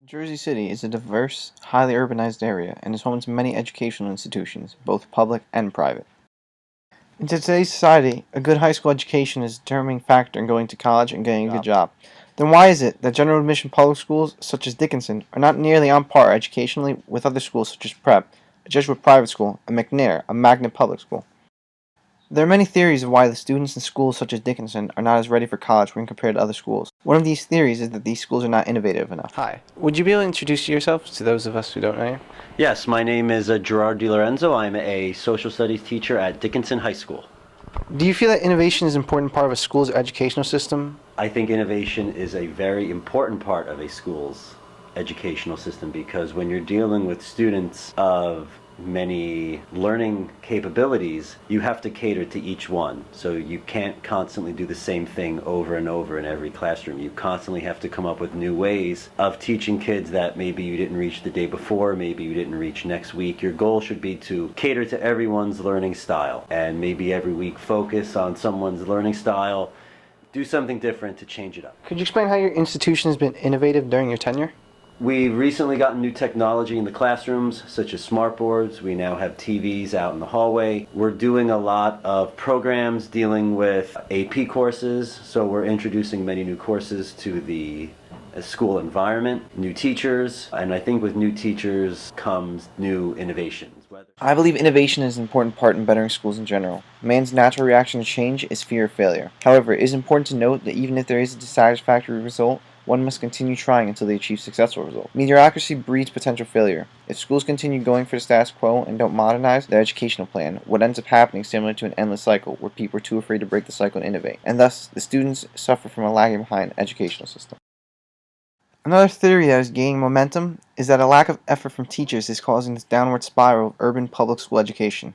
Jersey City is a diverse, highly urbanized area and is home to many educational institutions, both public and private. In today's society, a good high school education is a determining factor in going to college and getting a good job. Then why is it that general admission public schools, such as Dickinson, are not nearly on par educationally with other schools such as Prep, a Jesuit private school, and McNair, a magnet public school? There are many theories of why the students in schools such as Dickinson are not as ready for college when compared to other schools. One of these theories is that these schools are not innovative enough. Hi. Would you be able to introduce yourself to those of us who don't know you? Yes, my name is Gerard DiLorenzo. I'm a social studies teacher at Dickinson High School. Do you feel that innovation is an important part of a school's educational system? I think innovation is a very important part of a school's educational system because when you're dealing with students of many learning capabilities, you have to cater to each one. So you can't constantly do the same thing over and over in every classroom. You constantly have to come up with new ways of teaching kids that maybe you didn't reach the day before, maybe you didn't reach next week. Your goal should be to cater to everyone's learning style and maybe every week focus on someone's learning style, do something different to change it up. Could you explain how your institution has been innovative during your tenure? We've recently gotten new technology in the classrooms, such as smartboards. We now have TVs out in the hallway. We're doing a lot of programs dealing with AP courses, so we're introducing many new courses to the school environment, new teachers, and I think with new teachers comes new innovations. I believe innovation is an important part in bettering schools in general. Man's natural reaction to change is fear of failure. However, it is important to note that even if there is a dissatisfactory result, one must continue trying until they achieve successful results. Mediocrity breeds potential failure. If schools continue going for the status quo and don't modernize their educational plan, what ends up happening is similar to an endless cycle where people are too afraid to break the cycle and innovate, and thus the students suffer from a lagging behind educational system. Another theory that is gaining momentum is that a lack of effort from teachers is causing this downward spiral of urban public school education.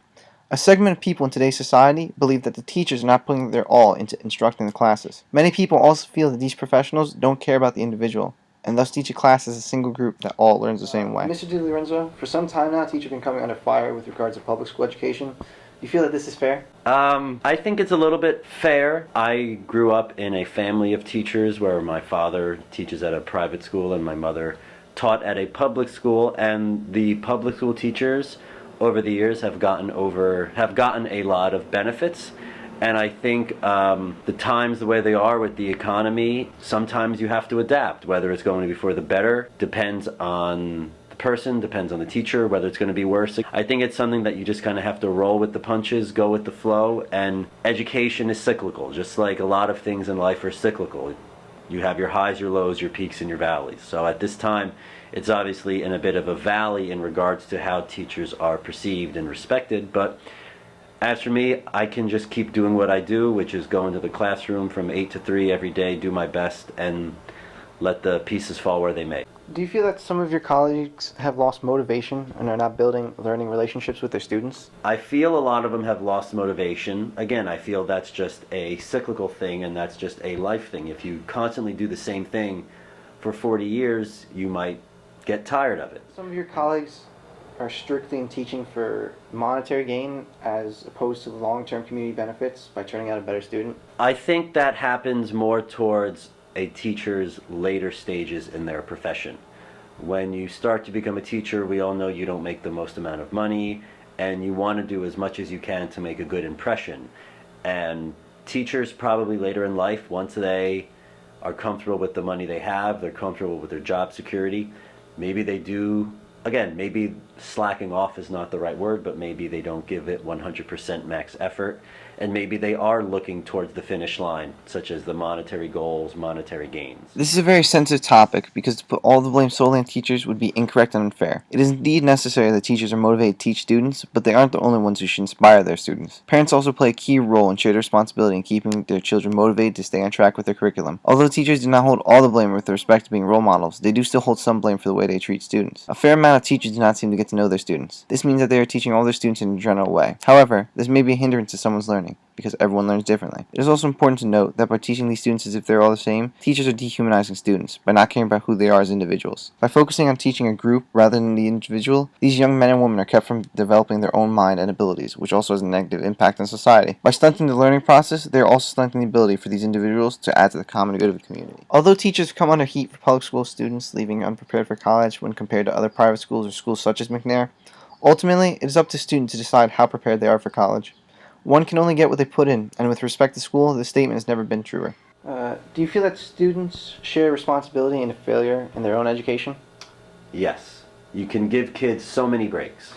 A segment of people in today's society believe that the teachers are not putting their all into instructing the classes. Many people also feel that these professionals don't care about the individual, and thus teach a class as a single group that all learns the same way. Mr. DiLorenzo, for some time now, teachers have been coming under fire with regards to public school education. Do you feel that this is fair? I think it's a little bit fair. I grew up in a family of teachers where my father teaches at a private school and my mother taught at a public school, and the public school teachers over the years have gotten a lot of benefits, and I think the times the way they are with the economy, sometimes you have to adapt. Whether it's going to be for the better depends on the person, depends on the teacher, whether it's going to be worse. I think it's something that you just kind of have to roll with the punches, go with the flow, and education is cyclical, just like a lot of things in life are cyclical. You have your highs, your lows, your peaks, and your valleys. So at this time, it's obviously in a bit of a valley in regards to how teachers are perceived and respected, but as for me, I can just keep doing what I do, which is go into the classroom from 8 to 3 every day, do my best, and let the pieces fall where they may. Do you feel that some of your colleagues have lost motivation and are not building learning relationships with their students? I feel a lot of them have lost motivation. Again, I feel that's just a cyclical thing and that's just a life thing. If you constantly do the same thing for 40 years, you might get tired of it. Some of your colleagues are strictly in teaching for monetary gain as opposed to long-term community benefits by turning out a better student. I think that happens more towards a teacher's later stages in their profession. When you start to become a teacher, we all know you don't make the most amount of money and you want to do as much as you can to make a good impression. And teachers probably later in life, once they are comfortable with the money they have, they're comfortable with their job security, maybe they do, again, maybe slacking off is not the right word, but maybe they don't give it 100% max effort, and maybe they are looking towards the finish line, such as the monetary goals, monetary gains. This is a very sensitive topic because to put all the blame solely on teachers would be incorrect and unfair. It is indeed necessary that teachers are motivated to teach students, but they aren't the only ones who should inspire their students. Parents also play a key role and share the responsibility in keeping their children motivated to stay on track with their curriculum. Although teachers do not hold all the blame with respect to being role models, they do still hold some blame for the way they treat students. A fair amount of teachers do not seem to get to know their students. This means that they are teaching all their students in a general way. However, this may be a hindrance to someone's learning. learning, because everyone learns differently. It is also important to note that by teaching these students as if they're all the same, teachers are dehumanizing students by not caring about who they are as individuals. By focusing on teaching a group rather than the individual, these young men and women are kept from developing their own mind and abilities, which also has a negative impact on society. By stunting the learning process, they are also stunting the ability for these individuals to add to the common good of the community. Although teachers come under heat for public school students leaving unprepared for college when compared to other private schools or schools such as McNair, ultimately, it is up to students to decide how prepared they are for college. One can only get what they put in, and with respect to school, this statement has never been truer. Do you feel that students share responsibility in a failure in their own education? Yes, you can give kids so many breaks,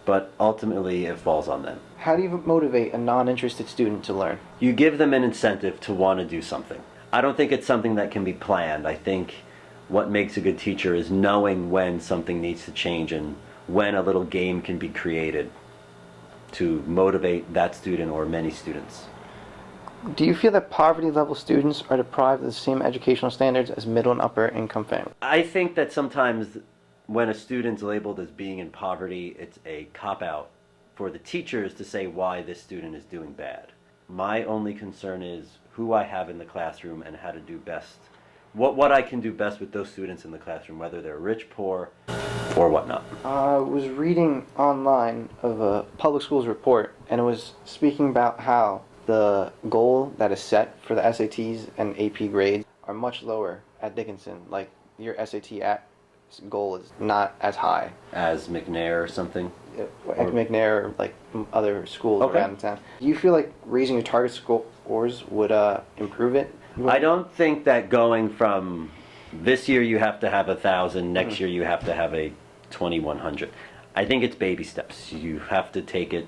but ultimately it falls on them. How do you motivate a non-interested student to learn? You give them an incentive to want to do something. I don't think it's something that can be planned. I think what makes a good teacher is knowing when something needs to change and when a little game can be created to motivate that student or many students. Do you feel that poverty-level students are deprived of the same educational standards as middle and upper income families? I think that sometimes when a student's labeled as being in poverty, it's a cop-out for the teachers to say why this student is doing bad. My only concern is who I have in the classroom and how to do best. What I can do best with those students in the classroom, whether they're rich, poor, or whatnot. I was reading online of a public schools report, and it was speaking about how the goal that is set for the SATs and AP grades are much lower at Dickinson. Like, your SAT goal is not as high As McNair or something? at McNair or like other schools Okay. around town. Do you feel like raising your target scores would improve it? I don't think that going from this year you have to have 1,000, next year you have to have a 2,100. I think it's baby steps. You have to take it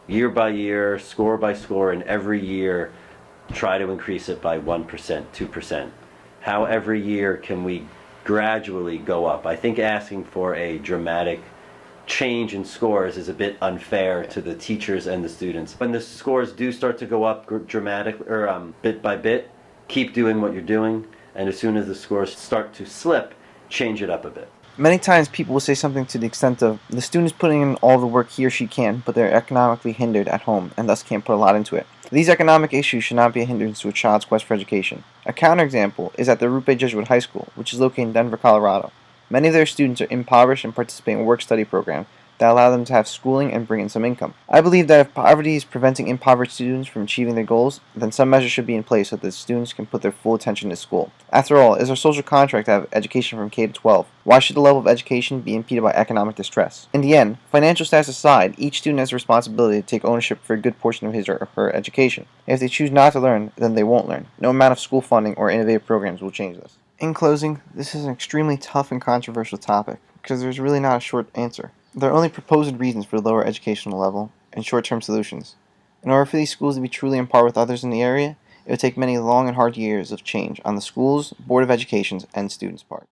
year by year, score by score, and every year try to increase it by 1%, 2%. How every year can we gradually go up? I think asking for a dramatic change in scores is a bit unfair to the teachers and the students. When the scores do start to go up dramatically or bit by bit, keep doing what you're doing, and as soon as the scores start to slip, change it up a bit. Many times people will say something to the extent of, the student is putting in all the work he or she can, but they're economically hindered at home and thus can't put a lot into it. These economic issues should not be a hindrance to a child's quest for education. A counterexample is at the Root Bay Jesuit High School, which is located in Denver, Colorado. Many of their students are impoverished and participate in work-study programs that allow them to have schooling and bring in some income. I believe that if poverty is preventing impoverished students from achieving their goals, then some measures should be in place so that the students can put their full attention to school. After all, it is our social contract to have education from K to 12. Why should the level of education be impeded by economic distress? In the end, financial status aside, each student has a responsibility to take ownership for a good portion of his or her education. If they choose not to learn, then they won't learn. No amount of school funding or innovative programs will change this. In closing, this is an extremely tough and controversial topic, because there's really not a short answer. There are only proposed reasons for the lower educational level and short-term solutions. In order for these schools to be truly on par with others in the area, it would take many long and hard years of change on the schools, Board of Education's, and students' part.